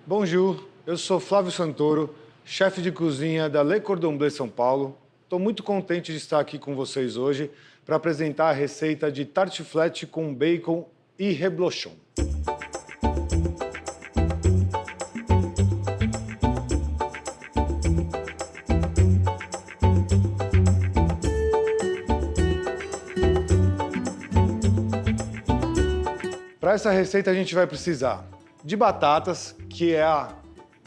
Bonjour, eu sou Flávio Santoro, chefe de cozinha da Le Cordon Bleu São Paulo. Estou muito contente de estar aqui com vocês hoje para apresentar a receita de tartiflette com bacon e reblochon. Para essa receita a gente vai precisar de batatas, que é a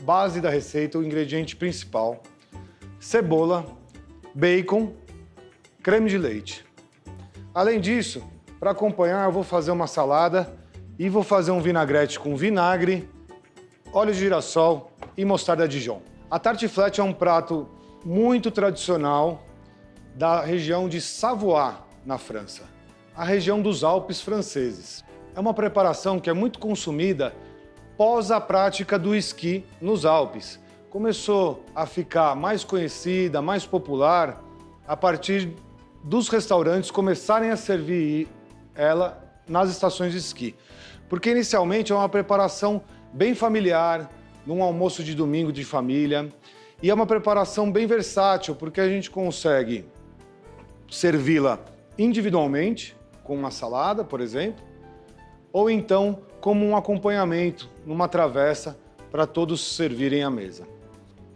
base da receita, o ingrediente principal, cebola, bacon, creme de leite. Além disso, para acompanhar eu vou fazer uma salada e vou fazer um vinagrete com vinagre, óleo de girassol e mostarda Dijon. A tartiflette é um prato muito tradicional da região de Savoie, na França, a região dos Alpes franceses. É uma preparação que é muito consumida pós a prática do esqui nos Alpes. Começou a ficar mais conhecida, mais popular, a partir dos restaurantes começarem a servir ela nas estações de esqui. Porque inicialmente é uma preparação bem familiar, num almoço de domingo de família, e é uma preparação bem versátil, porque a gente consegue servi-la individualmente, com uma salada, por exemplo, ou então como um acompanhamento numa travessa para todos servirem à mesa.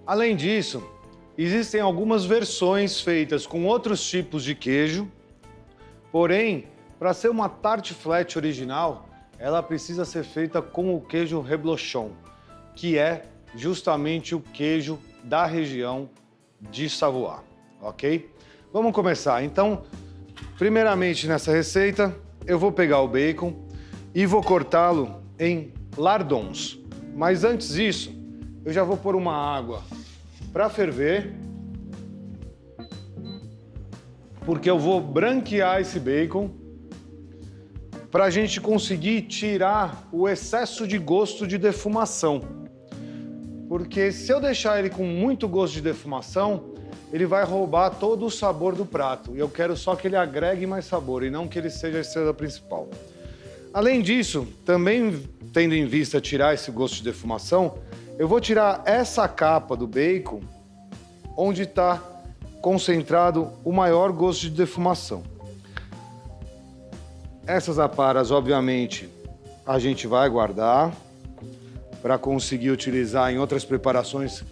Além disso, existem algumas versões feitas com outros tipos de queijo, porém, para ser uma tartiflette original, ela precisa ser feita com o queijo reblochon, que é justamente o queijo da região de Savoie, ok? Vamos começar. Então, primeiramente nessa receita, eu vou pegar o bacon e vou cortá-lo em lardons. Mas antes disso, eu já vou pôr uma água para ferver, porque eu vou branquear esse bacon para a gente conseguir tirar o excesso de gosto de defumação. Porque se eu deixar ele com muito gosto de defumação, ele vai roubar todo o sabor do prato. E eu quero só que ele agregue mais sabor e não que ele seja a estrela principal. Além disso, também tendo em vista tirar esse gosto de defumação, eu vou tirar essa capa do bacon onde está concentrado o maior gosto de defumação. Essas aparas, obviamente, a gente vai guardar para conseguir utilizar em outras preparações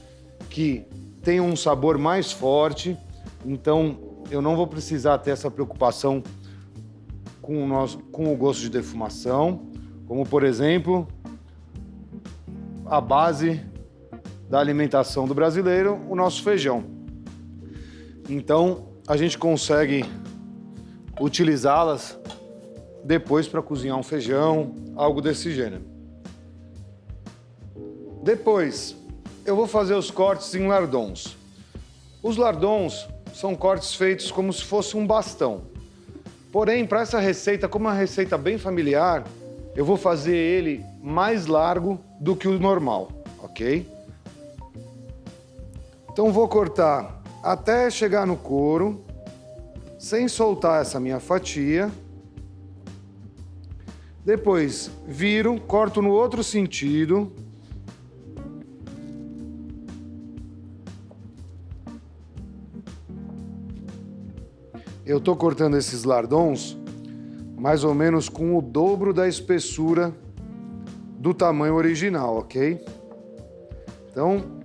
que tenham um sabor mais forte. Então, eu não vou precisar ter essa preocupação com o gosto de defumação, como, por exemplo, a base da alimentação do brasileiro, o nosso feijão. Então, a gente consegue utilizá-las depois para cozinhar um feijão, algo desse gênero. Depois, eu vou fazer os cortes em lardons. Os lardons são cortes feitos como se fosse um bastão. Porém, para essa receita, como é uma receita bem familiar, eu vou fazer ele mais largo do que o normal, ok? Então vou cortar até chegar no couro, sem soltar essa minha fatia. Depois viro, corto no outro sentido. Eu estou cortando esses lardons mais ou menos com o dobro da espessura do tamanho original, ok? Então,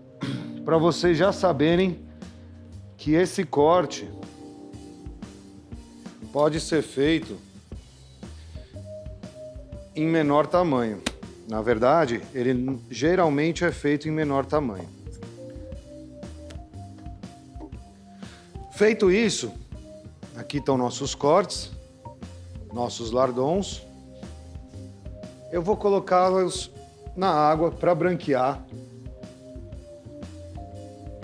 para vocês já saberem que esse corte pode ser feito em menor tamanho. Na verdade, ele geralmente é feito em menor tamanho. Feito isso, aqui estão nossos cortes, nossos lardons. Eu vou colocá-los na água para branquear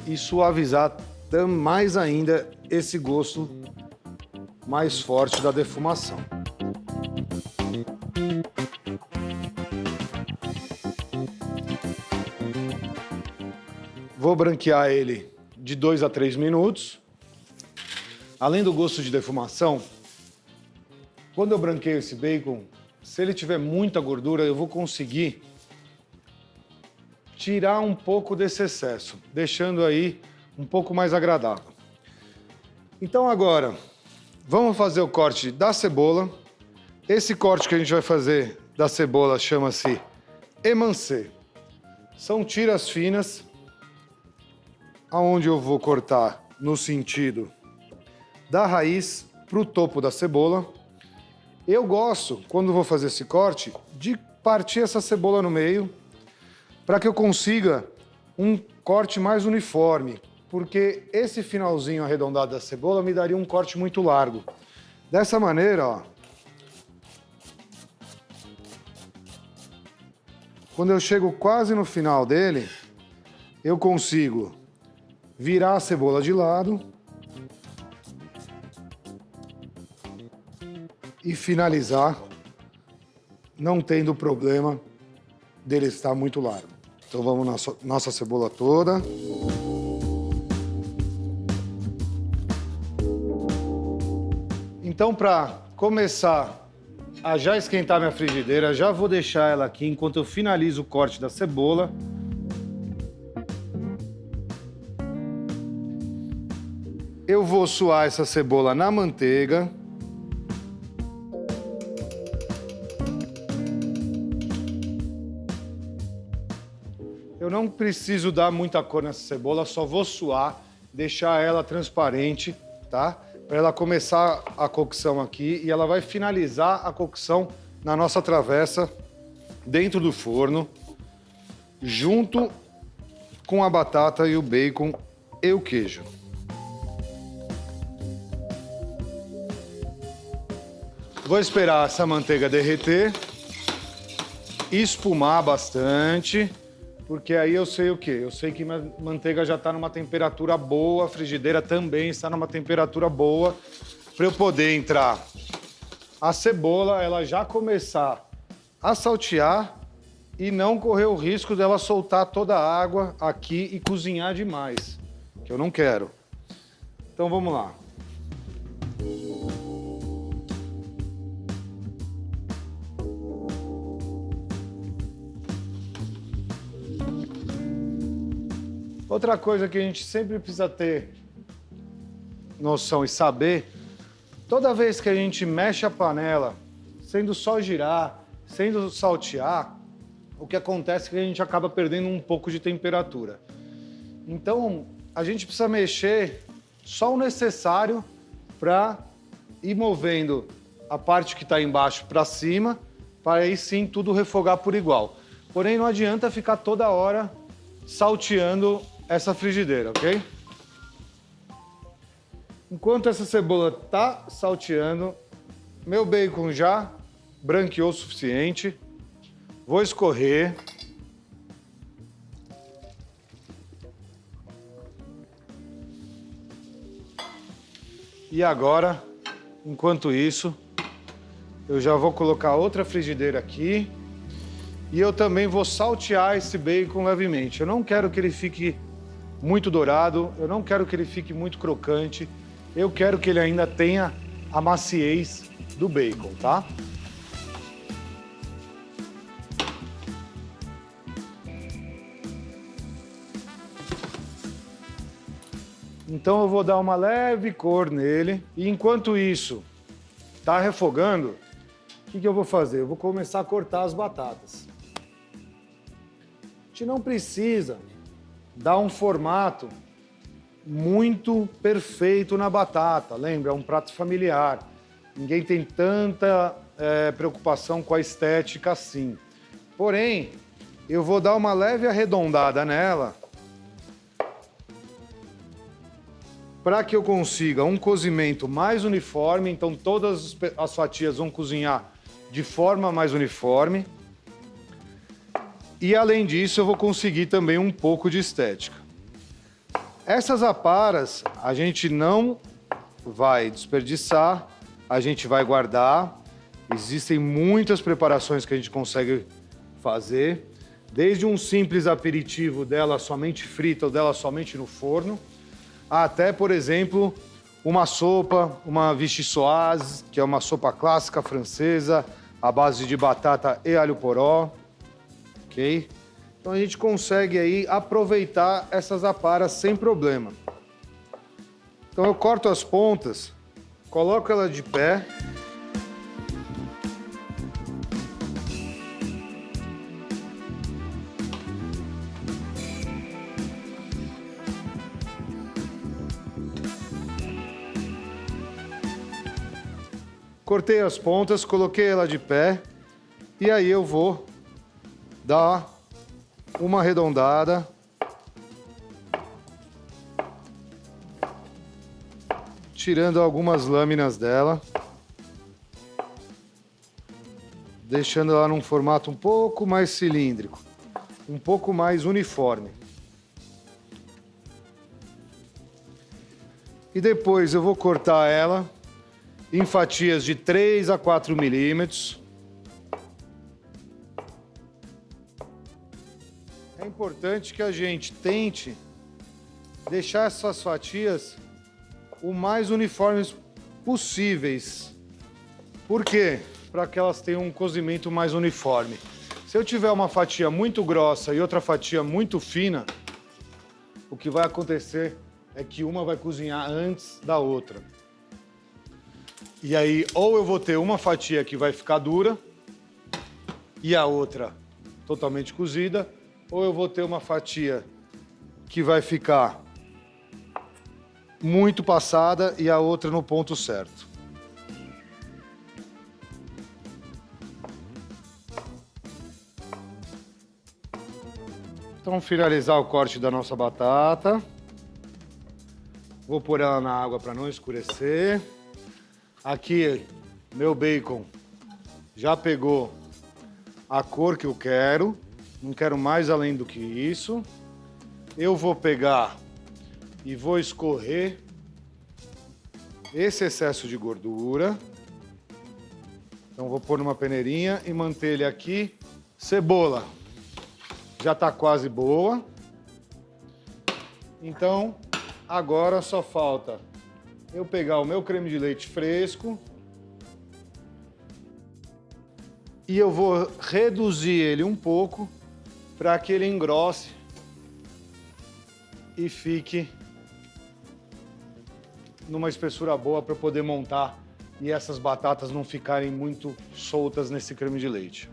e suavizar mais ainda esse gosto mais forte da defumação. Vou branquear ele de 2 a 3 minutos. Além do gosto de defumação, quando eu branqueio esse bacon, se ele tiver muita gordura, eu vou conseguir tirar um pouco desse excesso, deixando aí um pouco mais agradável. Então agora, vamos fazer o corte da cebola. Esse corte que a gente vai fazer da cebola chama-se émincé. São tiras finas, aonde eu vou cortar no sentido da raiz para o topo da cebola. Eu gosto, quando vou fazer esse corte, de partir essa cebola no meio, para que eu consiga um corte mais uniforme, porque esse finalzinho arredondado da cebola me daria um corte muito largo. Dessa maneira, ó, quando eu chego quase no final dele, eu consigo virar a cebola de lado e finalizar, não tendo problema dele estar muito largo. Então vamos na nossa cebola toda. Então, para começar a já esquentar minha frigideira, já vou deixar ela aqui enquanto eu finalizo o corte da cebola. Eu vou suar essa cebola na manteiga. Eu não preciso dar muita cor nessa cebola, só vou suar, deixar ela transparente, tá? Para ela começar a cocção aqui e ela vai finalizar a cocção na nossa travessa dentro do forno, junto com a batata e o bacon e o queijo. Vou esperar essa manteiga derreter, espumar bastante, porque aí eu sei o quê? Eu sei que minha manteiga já está numa temperatura boa, a frigideira também está numa temperatura boa, para eu poder entrar a cebola, ela já começar a saltear e não correr o risco dela soltar toda a água aqui e cozinhar demais, que eu não quero. Então vamos lá. Outra coisa que a gente sempre precisa ter noção e saber, toda vez que a gente mexe a panela, sendo só girar, sendo saltear, o que acontece é que a gente acaba perdendo um pouco de temperatura. Então, a gente precisa mexer só o necessário para ir movendo a parte que está embaixo para cima, para aí sim tudo refogar por igual. Porém, não adianta ficar toda hora salteando essa frigideira, ok? Enquanto essa cebola tá salteando, meu bacon já branqueou o suficiente. Vou escorrer. E agora, enquanto isso, eu já vou colocar outra frigideira aqui. E eu também vou saltear esse bacon levemente. Eu não quero que ele fique muito dourado, eu não quero que ele fique muito crocante, eu quero que ele ainda tenha a maciez do bacon, tá? Então eu vou dar uma leve cor nele e enquanto isso tá refogando, o que eu vou fazer? Eu vou começar a cortar as batatas. A gente não precisa dar um formato muito perfeito na batata. Lembra, é um prato familiar. Ninguém tem tanta preocupação com a estética assim. Porém, eu vou dar uma leve arredondada nela para que eu consiga um cozimento mais uniforme. Então, todas as fatias vão cozinhar de forma mais uniforme. E, além disso, eu vou conseguir também um pouco de estética. Essas aparas a gente não vai desperdiçar, a gente vai guardar. Existem muitas preparações que a gente consegue fazer, desde um simples aperitivo dela somente frita ou dela somente no forno, até, por exemplo, uma sopa, uma vichyssoise, que é uma sopa clássica francesa, à base de batata e alho poró. Ok? Então a gente consegue aí aproveitar essas aparas sem problema. Então eu corto as pontas, coloco ela de pé. Cortei as pontas, coloquei ela de pé e aí eu vou dar uma arredondada. Tirando algumas lâminas dela. Deixando ela num formato um pouco mais cilíndrico, um pouco mais uniforme. E depois eu vou cortar ela em fatias de 3 a 4 milímetros. É importante que a gente tente deixar essas fatias o mais uniformes possíveis. Por quê? Para que elas tenham um cozimento mais uniforme. Se eu tiver uma fatia muito grossa e outra fatia muito fina, o que vai acontecer é que uma vai cozinhar antes da outra. E aí, ou eu vou ter uma fatia que vai ficar dura e a outra totalmente cozida, ou eu vou ter uma fatia que vai ficar muito passada e a outra no ponto certo. Então, finalizar o corte da nossa batata. Vou pôr ela na água para não escurecer. Aqui, meu bacon já pegou a cor que eu quero. Não quero mais além do que isso. Eu vou pegar e vou escorrer esse excesso de gordura. Então, vou pôr numa peneirinha e manter ele aqui. Cebola já está quase boa. Então, agora só falta eu pegar o meu creme de leite fresco e eu vou reduzir ele um pouco para que ele engrosse e fique numa espessura boa para poder montar e essas batatas não ficarem muito soltas nesse creme de leite.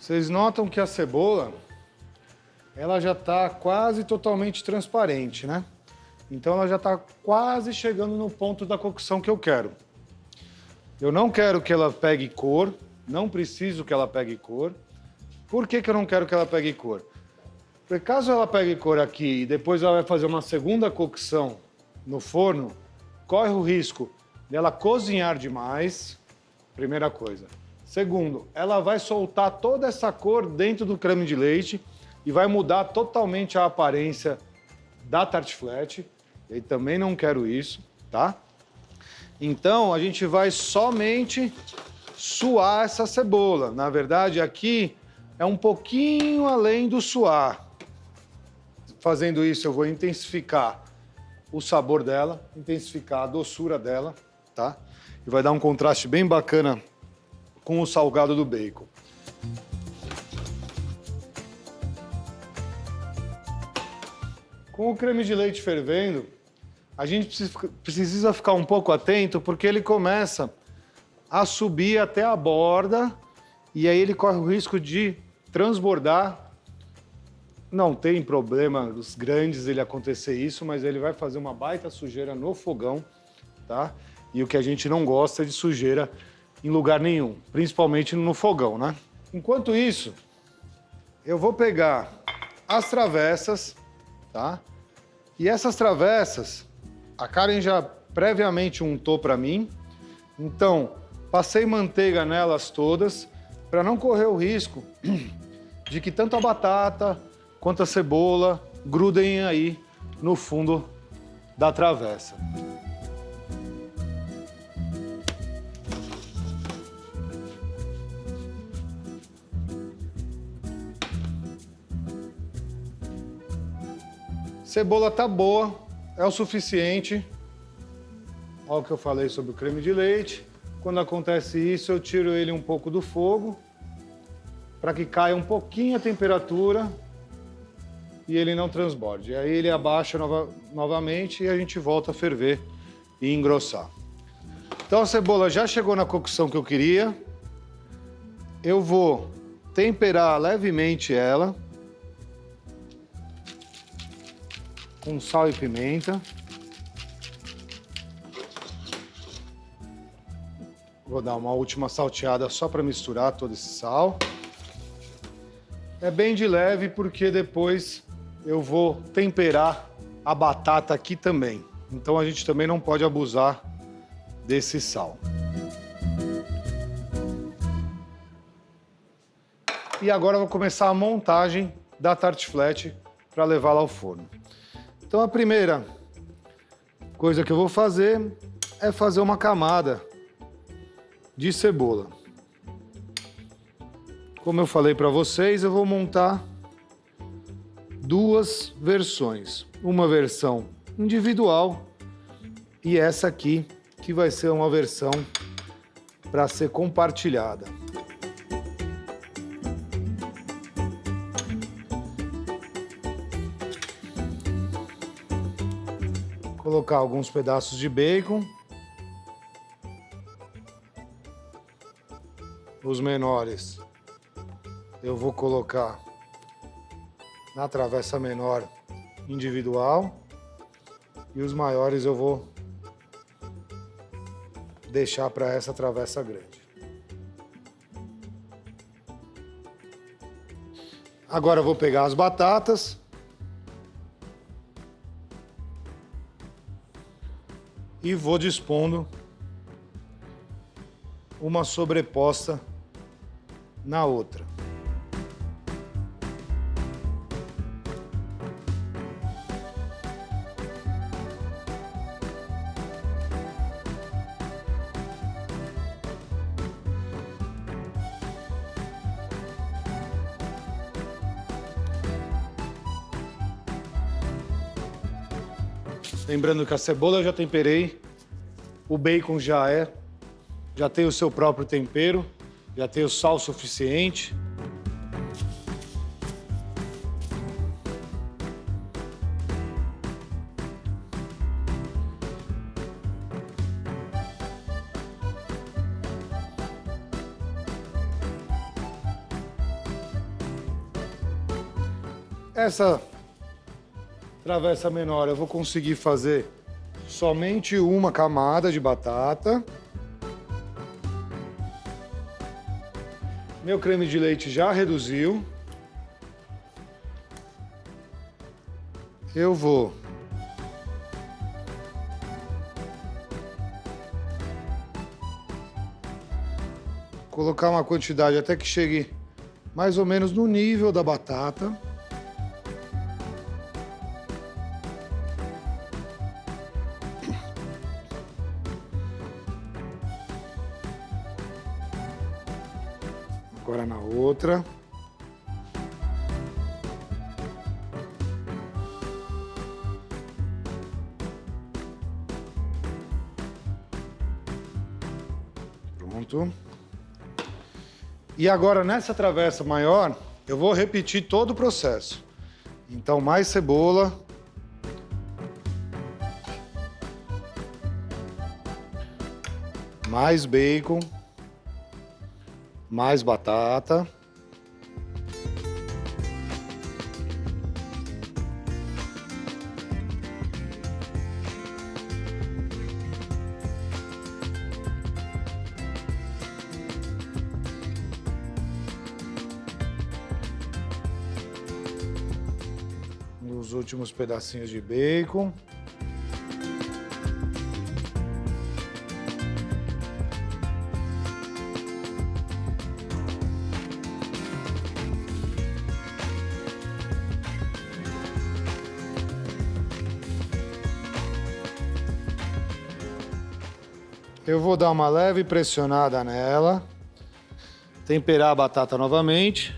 Vocês notam que a cebola, ela já está quase totalmente transparente, né? Então ela já está quase chegando no ponto da cocção que eu quero. Eu não quero que ela pegue cor, não preciso que ela pegue cor. Por que que eu não quero que ela pegue cor? Porque caso ela pegue cor aqui e depois ela vai fazer uma segunda cocção no forno, corre o risco dela cozinhar demais, primeira coisa. Segundo, ela vai soltar toda essa cor dentro do creme de leite e vai mudar totalmente a aparência da tartiflette. Eu também não quero isso, tá? Então, a gente vai somente suar essa cebola. Na verdade, aqui é um pouquinho além do suar. Fazendo isso, eu vou intensificar o sabor dela, intensificar a doçura dela, tá? E vai dar um contraste bem bacana com o salgado do bacon. Com o creme de leite fervendo, a gente precisa ficar um pouco atento porque ele começa a subir até a borda e aí ele corre o risco de transbordar. Não tem problema os grandes ele acontecer isso, mas ele vai fazer uma baita sujeira no fogão, tá? E o que a gente não gosta é de sujeira em lugar nenhum, principalmente no fogão, né? Enquanto isso, eu vou pegar as travessas, tá? E essas travessas, a Karen já previamente untou para mim, então passei manteiga nelas todas para não correr o risco de que tanto a batata quanto a cebola grudem aí no fundo da travessa. Cebola tá boa, é o suficiente. Olha o que eu falei sobre o creme de leite. Quando acontece isso, eu tiro ele um pouco do fogo para que caia um pouquinho a temperatura e ele não transborde. Aí ele abaixa novamente e a gente volta a ferver e engrossar. Então a cebola já chegou na cocção que eu queria. Eu vou temperar levemente ela com sal e pimenta. Vou dar uma última salteada só para misturar todo esse sal. É bem de leve porque depois eu vou temperar a batata aqui também. Então a gente também não pode abusar desse sal. E agora eu vou começar a montagem da tartiflette para levá-la ao forno. Então a primeira coisa que eu vou fazer é fazer uma camada de cebola. Como eu falei para vocês, eu vou montar duas versões. Uma versão individual e essa aqui, que vai ser uma versão para ser compartilhada. Colocar alguns pedaços de bacon. Os menores eu vou colocar na travessa menor individual e os maiores eu vou deixar para essa travessa grande. Agora eu vou pegar as batatas e vou dispondo uma sobreposta na outra. Lembrando que a cebola eu já temperei, o bacon já tem o seu próprio tempero, já tem o sal suficiente. Essa travessa menor eu vou conseguir fazer somente uma camada de batata. Meu creme de leite já reduziu. Eu vou colocar uma quantidade até que chegue mais ou menos no nível da batata. Agora na outra. Pronto. E agora nessa travessa maior, eu vou repetir todo o processo. Então mais cebola. Mais bacon. Mais batata. Os últimos pedacinhos de bacon. Eu vou dar uma leve pressionada nela. Temperar a batata novamente.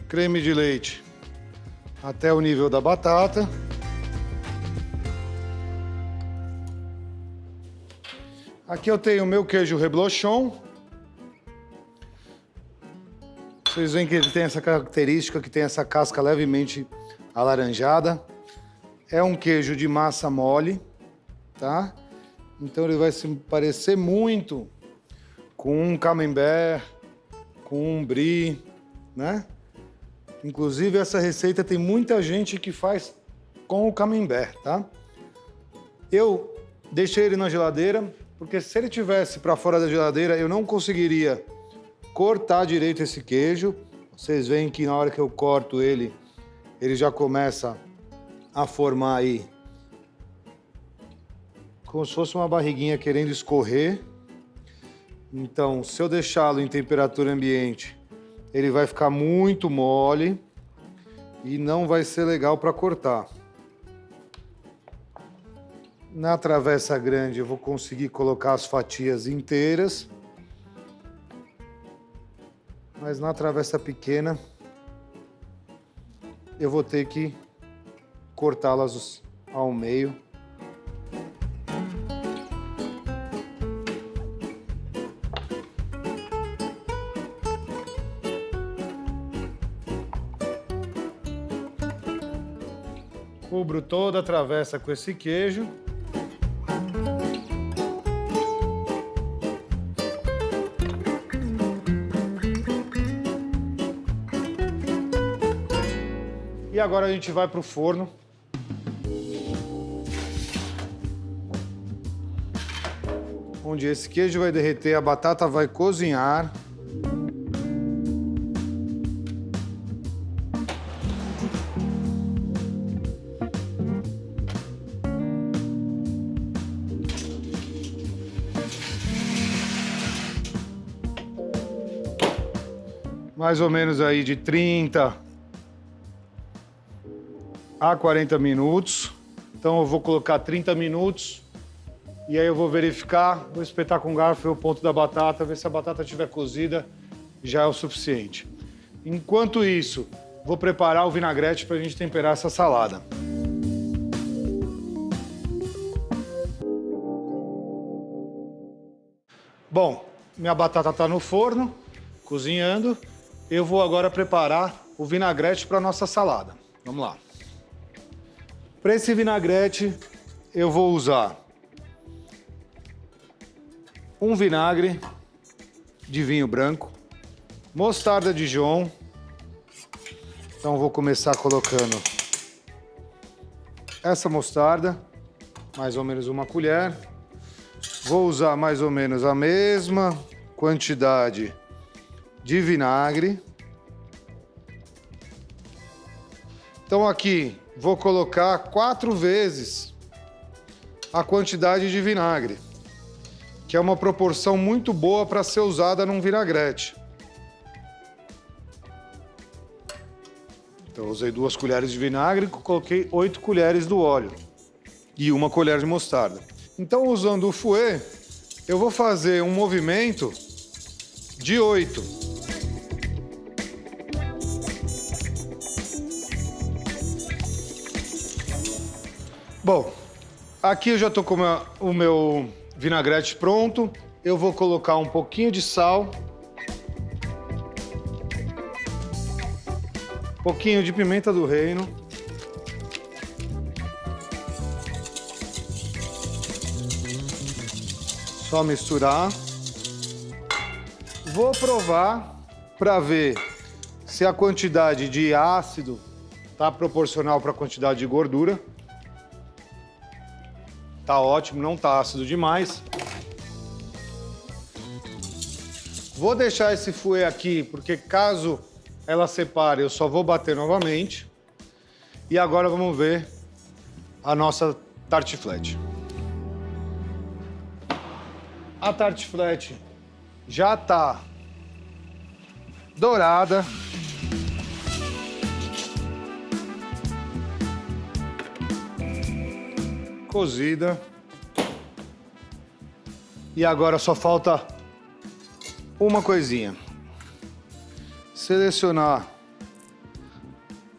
Creme de leite até o nível da batata. Aqui eu tenho o meu queijo reblochon. Vocês veem que ele tem essa característica, que tem essa casca levemente alaranjada. É um queijo de massa mole, tá? Então ele vai se parecer muito com um camembert, com um brie, né? Inclusive, essa receita tem muita gente que faz com o camembert, tá? Eu deixei ele na geladeira, porque se ele tivesse para fora da geladeira, eu não conseguiria cortar direito esse queijo. Vocês veem que na hora que eu corto ele, ele já começa a formar aí como se fosse uma barriguinha querendo escorrer. Então, se eu deixá-lo em temperatura ambiente, ele vai ficar muito mole e não vai ser legal para cortar. Na travessa grande eu vou conseguir colocar as fatias inteiras, mas na travessa pequena eu vou ter que cortá-las ao meio. Cubro toda a travessa com esse queijo. E agora a gente vai para o forno. Onde esse queijo vai derreter, a batata vai cozinhar. Mais ou menos aí de 30 a 40 minutos. Então eu vou colocar 30 minutos e aí eu vou verificar, vou espetar com garfo o ponto da batata, ver se a batata estiver cozida, já é o suficiente. Enquanto isso, vou preparar o vinagrete para a gente temperar essa salada. Bom, minha batata está no forno, cozinhando. Eu vou agora preparar o vinagrete para a nossa salada. Vamos lá. Para esse vinagrete, eu vou usar um vinagre de vinho branco, mostarda Dijon. Então, vou começar colocando essa mostarda, mais ou menos uma colher. Vou usar mais ou menos a mesma quantidade de vinagre. Então aqui vou colocar 4 vezes a quantidade de vinagre, que é uma proporção muito boa para ser usada num vinagrete. Então eu usei 2 colheres de vinagre, coloquei 8 colheres do óleo e 1 colher de mostarda. Então, usando o fouet, eu vou fazer um movimento de 8. Bom, aqui eu já estou com o meu vinagrete pronto. Eu vou colocar um pouquinho de sal, um pouquinho de pimenta do reino, só misturar. Vou provar para ver se a quantidade de ácido está proporcional para a quantidade de gordura. Tá ótimo, não tá ácido demais. Vou deixar esse fouet aqui, porque caso ela separe, eu só vou bater novamente. E agora vamos ver a nossa tartiflette. A tartiflette já está dourada. Cozida. E agora só falta uma coisinha. Selecionar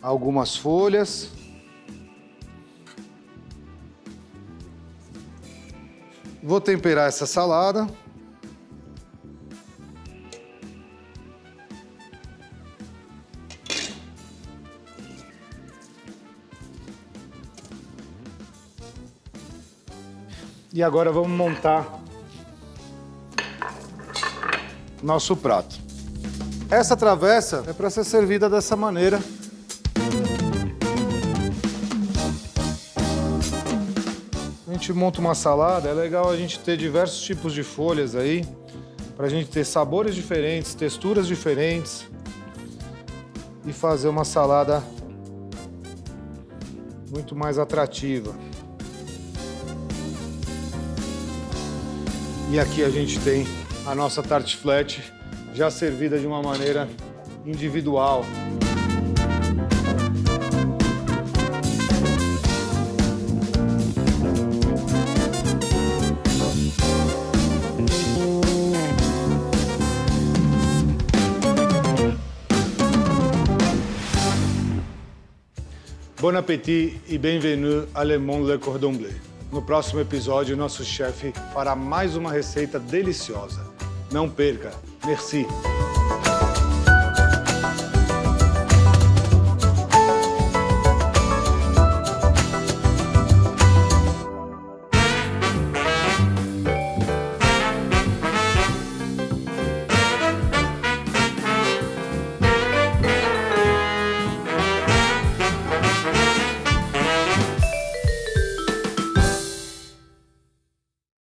algumas folhas. Vou temperar essa salada. E agora vamos montar nosso prato. Essa travessa é para ser servida dessa maneira. A gente monta uma salada, é legal a gente ter diversos tipos de folhas aí, para a gente ter sabores diferentes, texturas diferentes e fazer uma salada muito mais atrativa. E aqui a gente tem a nossa tartiflette já servida de uma maneira individual. Bon appétit e bienvenue à Le Monde Le Cordon Bleu. No próximo episódio, nosso chefe fará mais uma receita deliciosa. Não perca. Merci.